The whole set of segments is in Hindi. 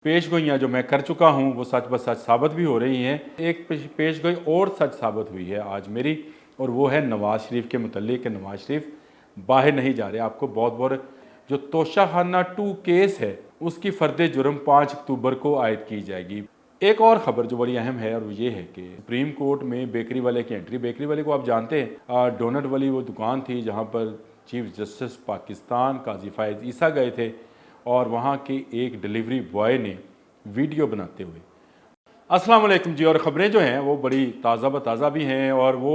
पेशगोइयाँ जो मैं कर चुका हूँ वो सच ब सच साबित भी हो रही हैं। एक पेशगोई और सच साबित हुई है आज मेरी, और वो है नवाज़ शरीफ के मुतल्लिक। नवाज़ शरीफ बाहर नहीं जा रहे। आपको बहुत बहुत जो तोशाखाना 2 केस है उसकी फ़र्द जुर्म 5 अक्टूबर को आयद की जाएगी। एक और ख़बर जो बड़ी अहम है और वो ये है कि सुप्रीम कोर्ट में बेकरी वाले की एंट्री। बेकरी वाले को आप जानते हैं, डोनट वाली वो दुकान थी जहाँ पर चीफ जस्टिस पाकिस्तान काजी फ़ायज़ ईसा गए थे और वहाँ के एक डिलीवरी बॉय ने वीडियो बनाते हुए। अस्सलाम वालेकुम जी। और ख़बरें जो हैं वो बड़ी ताज़ा ब ताज़ा भी हैं और वो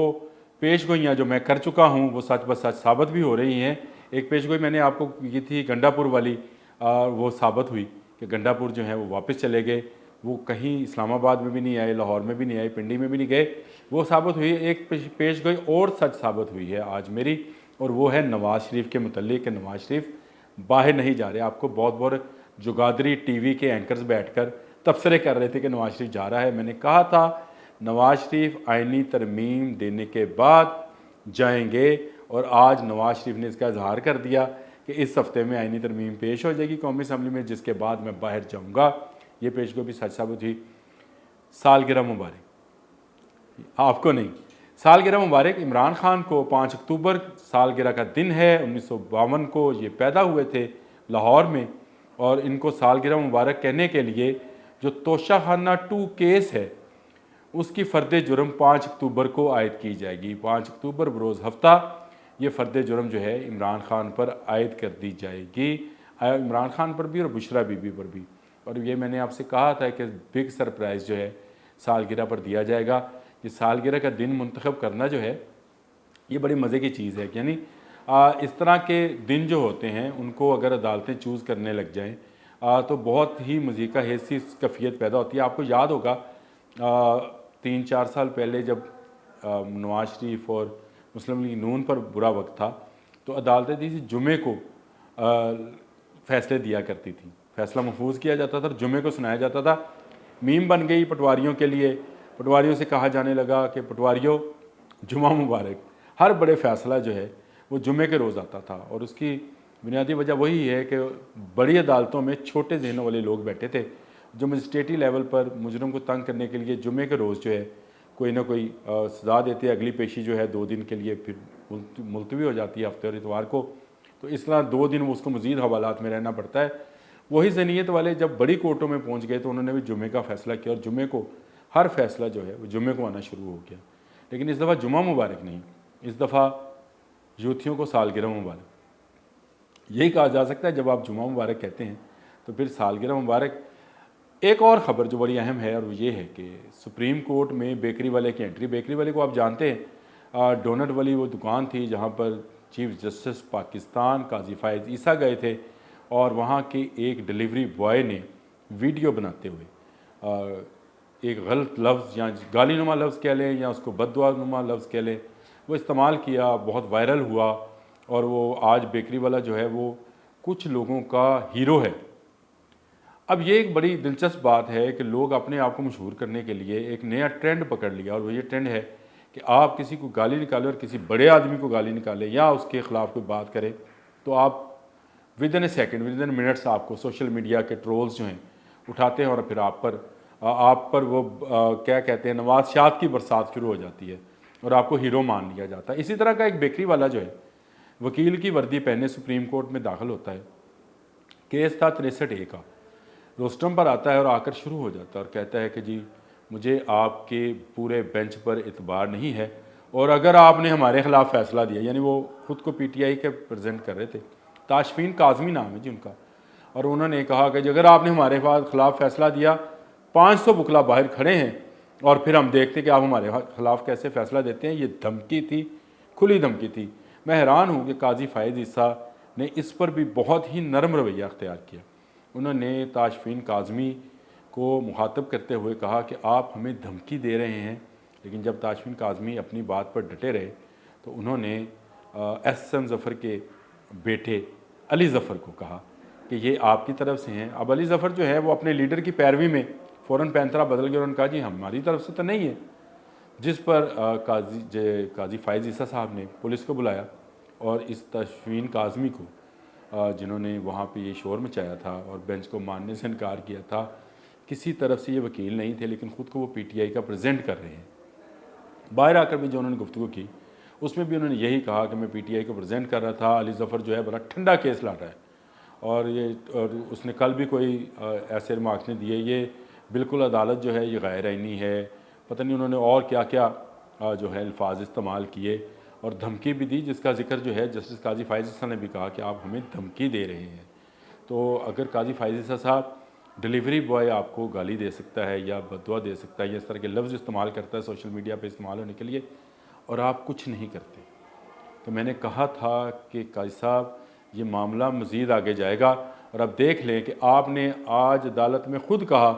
पेशगोइयाँ जो मैं कर चुका हूँ वो सच ब सच साबित भी हो रही हैं। एक पेशगोई मैंने आपको की थी गंडापुर वाली, वो साबित हुई कि गंडापुर जो है वो वापस चले गए। वो कहीं इस्लामाबाद में भी नहीं आए, लाहौर में भी नहीं आए, पिंडी में भी नहीं गए। वो साबित हुई। एक पेशगोई और सच साबित हुई है आज मेरी, और वो है नवाज़ शरीफ के मुतल्लिक। नवाज़ शरीफ बाहर नहीं जा रहे। आपको बहुत बहुत जुगादरी टीवी के एंकर्स बैठकर तबसरे कर रहे थे कि नवाज़ शरीफ जा रहा है। मैंने कहा था नवाज़ शरीफ आइनी तरमीम देने के बाद जाएंगे, और आज नवाज़ शरीफ ने इसका इजहार कर दिया कि इस हफ्ते में आइनी तरमीम पेश हो जाएगी कौमी असम्बली में, जिसके बाद मैं बाहर जाऊँगा। ये पेशगोई भी सच साबित हुई। सालगिरह मुबारक आपको नहीं, सालगिरह मुबारक। इमरान खान को 5 अक्टूबर सालगिरह का दिन है। 1952 को ये पैदा हुए थे लाहौर में, और इनको सालगिरह मुबारक कहने के लिए जो तोशाखाना 2 केस है उसकी फ़र्द जुर्म 5 अक्टूबर को आयद की जाएगी। 5 अक्टूबर बरोज़ हफ्ता ये फ़र्द जुर्म जो है इमरान खान पर आयद कर दी जाएगी। इमरान खान पर भी और बुशरा बीबी पर भी। और ये मैंने आपसे कहा था कि बिग सरप्राइज़ जो है सालगिरह पर दिया जाएगा। ये सालगिरह का दिन मुंतखब करना जो है ये बड़ी मज़े की चीज़ है। यानी इस तरह के दिन जो होते हैं उनको अगर अदालतें चूज़ करने लग जाएं तो बहुत ही मज़े का हैसी कैफियत पैदा होती है। आपको याद होगा 3-4 साल पहले जब नवाज़ शरीफ और मुस्लिम लीग नून पर बुरा वक्त था तो अदालतें थी जुमे को फ़ैसले दिया करती थी। फ़ैसला महफूज किया जाता था और जुमे को सुनाया जाता था। मीम बन गई पटवारियों के लिए। पटवारियों से कहा जाने लगा कि पटवारियों जुमा मुबारक। हर बड़े फ़ैसला जो है वो जुमे के रोज़ आता था, और उसकी बुनियादी वजह वही है कि बड़ी अदालतों में छोटे जहनों वाले लोग बैठे थे जो मजिस्ट्रेटी लेवल पर मुजरम को तंग करने के लिए जुमे के रोज़ जो है कोई ना कोई सज़ा देते। अगली पेशी जो है 2 दिन के लिए फिर मुलतवी हो जाती है हफ्ते और इतवार को। तो इस तरह 2 दिन उसको मज़ीद हवालात में रहना पड़ता है। वही ज़नीयत वाले जब बड़ी कोर्टों में पहुँच गए तो उन्होंने भी जुमे का फ़ैसला किया, और जुमे को हर फैसला जो है वो जुमे को आना शुरू हो गया। लेकिन इस दफ़ा जुमा मुबारक नहीं, इस दफ़ा यूथियों को सालगिरह मुबारक। यही कहा जा सकता है जब आप जुमा मुबारक कहते हैं तो फिर सालगिरह मुबारक। एक और ख़बर जो बड़ी अहम है और वो ये है कि सुप्रीम कोर्ट में बेकरी वाले की एंट्री। बेकरी वाले को आप जानते हैं, डोनट वाली वो दुकान थी जहाँ पर चीफ जस्टिस पाकिस्तान काजी फ़ायज़ ईसा गए थे, और वहाँ के एक डिलीवरी बॉय ने वीडियो बनाते हुए एक गलत लफ्ज़ या गालीनुमा लफ्ज़ कह लें या उसको बददुआनुमा लफ्ज़ कह लें, वो इस्तेमाल किया, बहुत वायरल हुआ, और वो आज बेकरी वाला जो है वो कुछ लोगों का हीरो है। अब ये एक बड़ी दिलचस्प बात है कि लोग अपने आप को मशहूर करने के लिए एक नया ट्रेंड पकड़ लिया, और वो ये ट्रेंड है कि आप किसी को गाली निकालें और किसी बड़े आदमी को गाली निकालें या उसके ख़िलाफ़ कोई बात करें तो आप with in A second, with in minutes आपको सोशल मीडिया के ट्रोल्स जो हैं उठाते हैं, और फिर आप पर वो क्या कहते हैं नवाज़शात की बरसात शुरू हो जाती है और आपको हीरो मान लिया जाता है। इसी तरह का एक बेकरी वाला जो है वकील की वर्दी पहने सुप्रीम कोर्ट में दाखिल होता है। केस था 63A का। रोस्टम पर आता है और आकर शुरू हो जाता है और कहता है कि जी मुझे आपके पूरे बेंच पर इतबार नहीं है, और अगर आपने हमारे ख़िलाफ़ फ़ैसला दिया, यानी वो ख़ुद को PTI के प्रेजेंट कर रहे थे, ताशफीन काज़मी नाम है जी उनका, और उन्होंने कहा कि अगर आपने हमारे ख़िलाफ़ फ़ैसला दिया 500 बुकला बाहर खड़े हैं और फिर हम देखते कि आप हमारे ख़िलाफ़ कैसे फ़ैसला देते हैं। ये धमकी थी, खुली धमकी थी। मैं हैरान हूँ कि काजी फ़ायज़ ईसा ने इस पर भी बहुत ही नरम रवैया अख्तियार किया। उन्होंने ताशफीन काज़मी को मुखातब करते हुए कहा कि आप हमें धमकी दे रहे हैं, लेकिन जब ताशफीन काज़मी अपनी बात पर डटे रहे तो उन्होंने SM ज़फ़र के बेटे अली ज़फ़र को कहा कि ये आपकी तरफ से हैं। अब अली ज़फ़र जो है वो अपने लीडर की पैरवी में फ़ौरन पैंतरा बदल गया और उन्होंने कहा जी हमारी तरफ से तो नहीं है, जिस पर काजी फ़ायज़ ईसा साहब ने पुलिस को बुलाया और इस ताशफीन काज़मी को जिन्होंने वहाँ पे ये शोर मचाया था और बेंच को मानने से इनकार किया था, किसी तरफ से ये वकील नहीं थे, लेकिन ख़ुद को वो पीटीआई का प्रेजेंट कर रहे हैं। बाहर आकर भी जो उन्होंने गुफ्तगू की उसमें भी उन्होंने यही कहा कि मैं पीटीआई को प्रेजेंट कर रहा था, अली ज़फ़र जो है बड़ा ठंडा केस लड़ रहा है। और उसने कल भी कोई ऐसे रिमार्क्स नहीं दिए, ये बिल्कुल अदालत जो है ये गैर आइनी है, पता नहीं उन्होंने और क्या क्या जो है अल्फाज इस्तेमाल किए और धमकी भी दी, जिसका जिक्र जो है जस्टिस काजी फ़ाइज़ ईसा ने भी कहा कि आप हमें धमकी दे रहे हैं। तो अगर काजी फ़ाइज़ ईसा साहब, डिलीवरी बॉय आपको गाली दे सकता है या बददुआ दे सकता है या इस तरह के लफ्ज़ इस्तेमाल करता है सोशल मीडिया पे इस्तेमाल होने के लिए, और आप कुछ नहीं करते, तो मैंने कहा था कि काजी साहब ये मामला मज़ीद आगे जाएगा। और अब देख लें कि आपने आज अदालत में ख़ुद कहा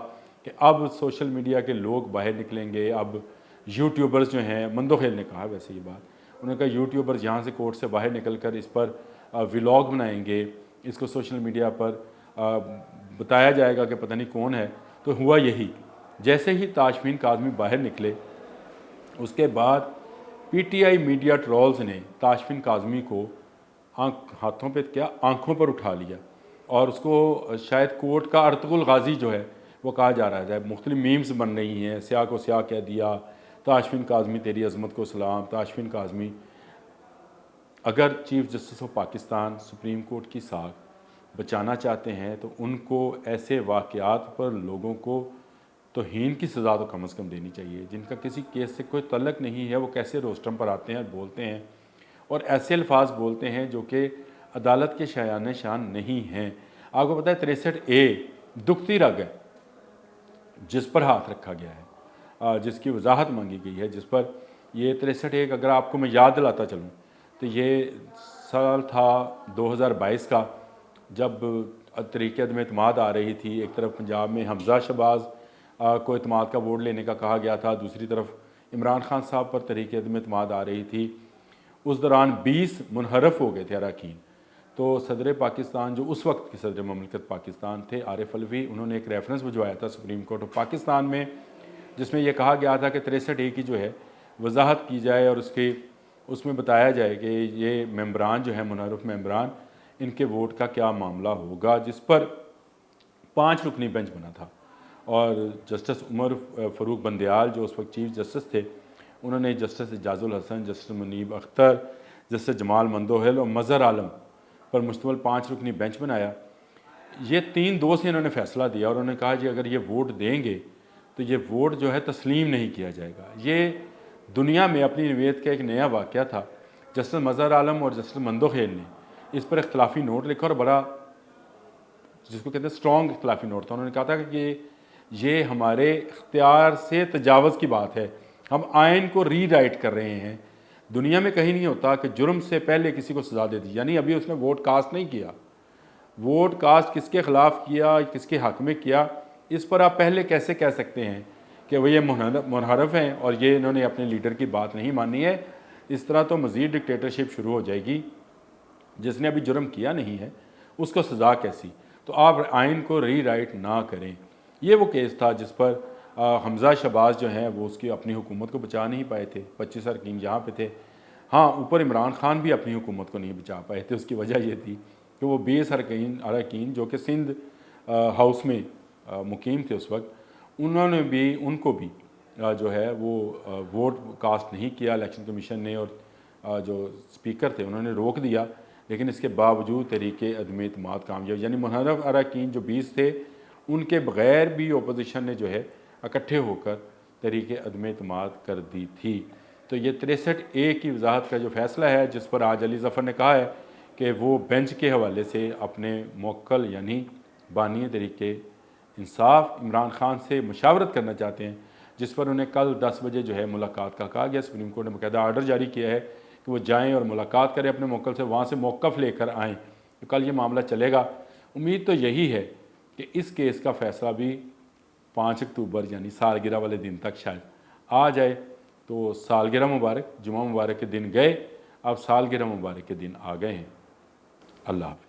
कि अब सोशल मीडिया के लोग बाहर निकलेंगे, अब यूट्यूबर्स जो हैं, मंदोखेल ने कहा वैसे ये बात, उन्होंने कहा यूट्यूबर्स यहाँ से कोर्ट से बाहर निकल कर इस पर व्लॉग बनाएंगे, इसको सोशल मीडिया पर बताया जाएगा कि पता नहीं कौन है। तो हुआ यही, जैसे ही ताशफीन काज़मी बाहर निकले उसके बाद पीटीआई मीडिया ट्रोल्स ने ताशफीन काज़मी को हाथों पे क्या आंखों पर उठा लिया और उसको शायद कोर्ट का अर्तुगरुल गाजी जो है वो कहा जा रहा है। मुख्तलिफ मीम्स बन रही हैं, स्याह को स्याह कह दिया, ताशफीन काज़मी तेरी अज़मत को सलाम, ताशफीन काज़मी। अगर chief justice of Pakistan supreme court की साख बचाना चाहते हैं तो उनको ऐसे वाक़यात पर लोगों को तौहीन की सज़ा तो कम से कम देनी चाहिए। जिनका किसी केस से कोई तल्लक नहीं है वो कैसे रोस्टम पर आते हैं और बोलते हैं और ऐसे अल्फाज बोलते हैं जो कि अदालत के शायान शान नहीं हैं। आपको पता है 63A दुखती रग है जिस पर हाथ रखा गया है, जिसकी वजाहत मांगी गई है, जिस पर ये 63A अगर आपको मैं याद दिलाता चलूँ तो ये साल था 2022 का, जब तरीक़े अदम एतमाद आ रही थी। एक तरफ पंजाब में हमज़ा शहबाज को एतमाद का वोट लेने का कहा गया था, दूसरी तरफ इमरान खान साहब पर तरीक़े अदम एतमाद आ रही थी। उस दौरान 20 मुनहरफ हो गए थे अरकान। तो सदर पाकिस्तान जो उस वक्त के सदर ममलिकत पाकिस्तान थे आरिफ अलवी, उन्होंने एक रेफरेंस भिजवाया था सुप्रीम कोर्ट ऑफ पाकिस्तान में, जिसमें यह कहा गया था कि 63A की जो है वजाहत की जाए और उसमें बताया जाए कि ये मेम्बरान जो है मुनहरफ मेम्बरान, इनके वोट का क्या मामला होगा, जिस पर 5 रुकनी बेंच बना था। और जस्टिस उमर फ़रूक बंदयाल जो उस वक्त चीफ जस्टिस थे, उन्होंने justice Ijazul Hasan, justice Munib Akhtar, justice Jamal Mandokhail और मज़हर आलम पर मुश्तमिल 5 रुकनी बेंच बनाया। ये 3-2 से इन्होंने फ़ैसला दिया और उन्होंने कहा जी अगर ये वोट देंगे तो ये वोट जो है तस्लीम नहीं किया जाएगा। ये दुनिया में अपनी नवीयत का एक नया वाक़या था। जस्टिस मज़हर आलम और जस्टिस मंदोखेल ने इस पर इख्तलाफी नोट लिखा और बड़ा, जिसको कहते हैं स्ट्रॉन्ग इख्तलाफी नोट था। उन्होंने कहा था कि ये हमारे इख्तियार से तजावज़ की बात है, हम आइन को रीराइट कर रहे हैं। दुनिया में कहीं नहीं होता कि जुर्म से पहले किसी को सज़ा दे दी, यानी अभी उसने वोट कास्ट नहीं किया, वोट कास्ट किसके ख़िलाफ़ किया, किसके हक़ में किया, इस पर आप पहले कैसे कह सकते हैं कि वो ये मुनहरफ हैं और ये इन्होंने अपने लीडर की बात नहीं मानी है। इस तरह तो मज़ीद डिक्टेटरशिप शुरू हो जाएगी। जिसने अभी जुर्म किया नहीं है उसको सज़ा कैसी? तो आप आइन को रीराइट ना करें। ये वो केस था जिस पर हमज़ा शहबाज जो हैं वो उसकी अपनी हुकूमत को बचा नहीं पाए थे। 25 अरकान यहाँ पे थे। हाँ, ऊपर इमरान खान भी अपनी हुकूमत को नहीं बचा पाए थे। उसकी वजह ये थी कि वो 20 अरकान जो कि सिंध हाउस में मुकीम थे उस वक्त, उनको भी जो है वो वोट कास्ट नहीं किया इलेक्शन कमीशन ने, और जो स्पीकर थे उन्होंने रोक दिया। लेकिन इसके बावजूद तरीके अदम एतमाद कामयाब, यानी मुनहरफ अरकान जो 20 थे उनके बग़ैर भी अपोजिशन ने जो है इकट्ठे होकर तरीके अदम एतमाद कर दी थी। तो ये 63A की वजाहत का जो फ़ैसला है, जिस पर आज अली ज़फ़र ने कहा है कि वो बेंच के हवाले से अपने मुवक्किल यानी बानी तरीके इंसाफ इमरान खान से मुशावरत करना चाहते हैं, जिस पर उन्हें कल 10 बजे जो है मुलाकात का कहा गया। सुप्रीम कोर्ट ने बाकायदा आर्डर जारी किया है कि वो जाएँ और मुलाकात करें अपने मुवक्किल से, वहाँ से मौक़िफ़ लेकर आएँ। तो कल ये मामला चलेगा। उम्मीद तो यही है कि इस केस का फ़ैसला भी 5 अक्टूबर यानी सालगिरह वाले दिन तक शायद आ जाए। तो सालगिरह मुबारक, जुमा मुबारक के दिन गए, अब सालगिरह मुबारक के दिन आ गए हैं। अल्लाह हाफ़िज़।